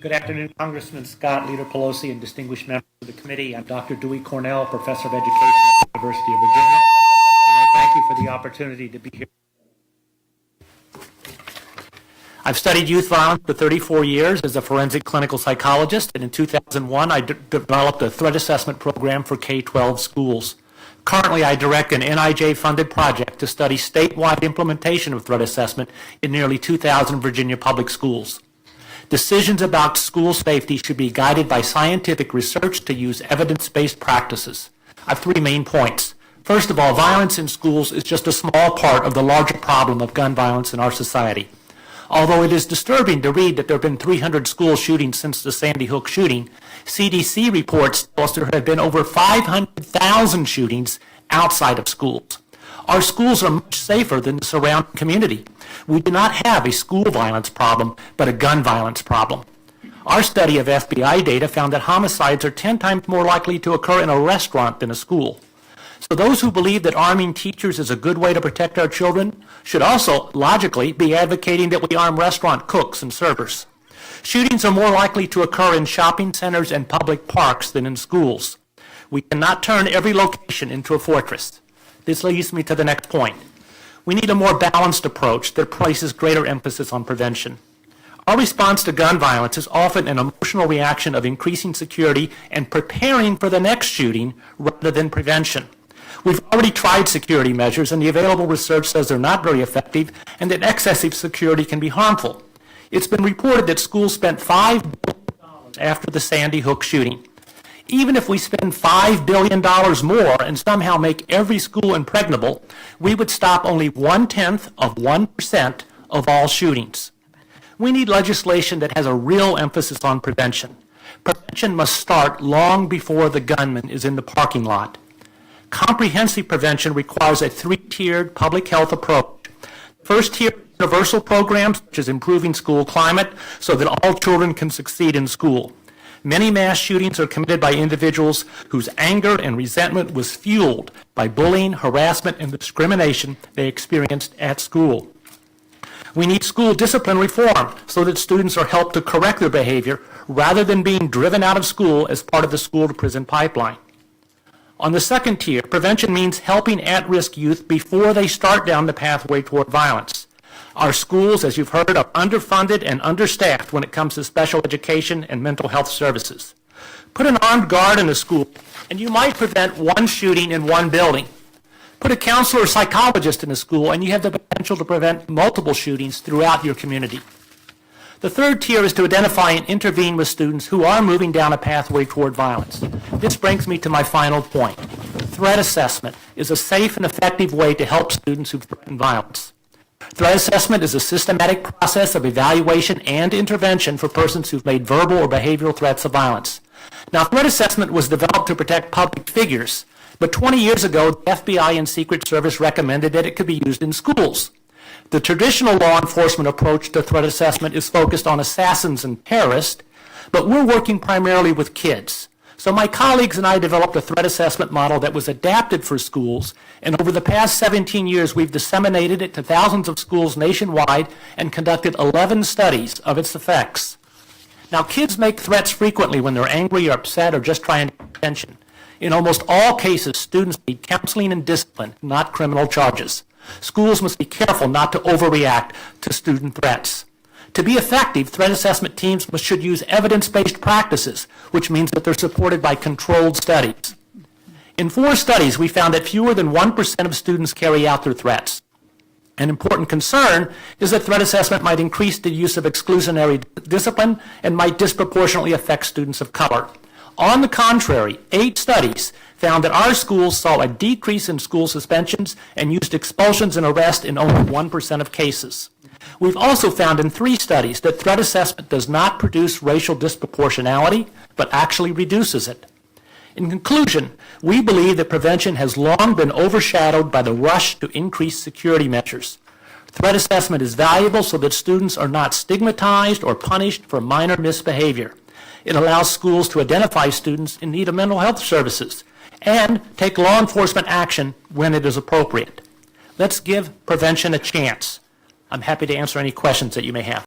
Good afternoon, Congressman Scott, Leader Pelosi, and distinguished members of the committee. I'm Dr. Dewey Cornell, Professor of Education at the University of Virginia. I want to thank you for the opportunity to be here. I've studied youth violence for 34 years as a forensic clinical psychologist, and in 2001 I developed a threat assessment program for K-12 schools. Currently, I direct an NIJ-funded project to study statewide implementation of threat assessment in nearly 2,000 Virginia public schools. Decisions about school safety should be guided by scientific research to use evidence-based practices. I have three main points. First of all, violence in schools is just a small part of the larger problem of gun violence in our society. Although it is disturbing to read that there have been 300 school shootings since the Sandy Hook shooting, CDC reports tell us there have been over 500,000 shootings outside of schools. Our schools are much safer than the surrounding community. We do not have a school violence problem, but a gun violence problem. Our study of FBI data found that homicides are 10 times more likely to occur in a restaurant than a school. So those who believe that arming teachers is a good way to protect our children should also, logically, be advocating that we arm restaurant cooks and servers. Shootings are more likely to occur in shopping centers and public parks than in schools. We cannot turn every location into a fortress. This leads me to the next point. We need a more balanced approach that places greater emphasis on prevention. Our response to gun violence is often an emotional reaction of increasing security and preparing for the next shooting rather than prevention. We've already tried security measures, and the available research says they're not very effective and that excessive security can be harmful. It's been reported that schools spent $5 billion after the Sandy Hook shooting. Even if we spend $5 billion more and somehow make every school impregnable, we would stop only 0.1% of all shootings. We need legislation that has a real emphasis on prevention. Prevention must start long before the gunman is in the parking lot. Comprehensive prevention requires a three-tiered public health approach. First tier, universal programs, such as improving school climate so that all children can succeed in school. Many mass shootings are committed by individuals whose anger and resentment was fueled by bullying, harassment, and discrimination they experienced at school. We need school discipline reform so that students are helped to correct their behavior rather than being driven out of school as part of the school-to-prison pipeline. On the second tier, prevention means helping at-risk youth before they start down the pathway toward violence. Our schools, as you've heard, are underfunded and understaffed when it comes to special education and mental health services. Put an armed guard in a school, and you might prevent one shooting in one building. Put a counselor or psychologist in a school, and you have the potential to prevent multiple shootings throughout your community. The third tier is to identify and intervene with students who are moving down a pathway toward violence. This brings me to my final point. Threat assessment is a safe and effective way to help students who threaten violence. Threat assessment is a systematic process of evaluation and intervention for persons who've made verbal or behavioral threats of violence. Now, threat assessment was developed to protect public figures, but 20 years ago, the FBI and Secret Service recommended that it could be used in schools. The traditional law enforcement approach to threat assessment is focused on assassins and terrorists, but we're working primarily with kids. So my colleagues and I developed a threat assessment model that was adapted for schools, and over the past 17 years, we've disseminated it to thousands of schools nationwide and conducted 11 studies of its effects. Now, kids make threats frequently when they're angry or upset or just trying to get attention. In almost all cases, students need counseling and discipline, not criminal charges. Schools must be careful not to overreact to student threats. To be effective, threat assessment teams should use evidence-based practices, which means that they're supported by controlled studies. In 4 studies, we found that fewer than 1% of students carry out their threats. An important concern is that threat assessment might increase the use of exclusionary discipline and might disproportionately affect students of color. On the contrary, 8 studies found that our schools saw a decrease in school suspensions and used expulsions and arrest in only 1% of cases. We've also found in 3 studies that threat assessment does not produce racial disproportionality, but actually reduces it. In conclusion, we believe that prevention has long been overshadowed by the rush to increase security measures. Threat assessment is valuable so that students are not stigmatized or punished for minor misbehavior. It allows schools to identify students in need of mental health services and take law enforcement action when it is appropriate. Let's give prevention a chance. I'm happy to answer any questions that you may have.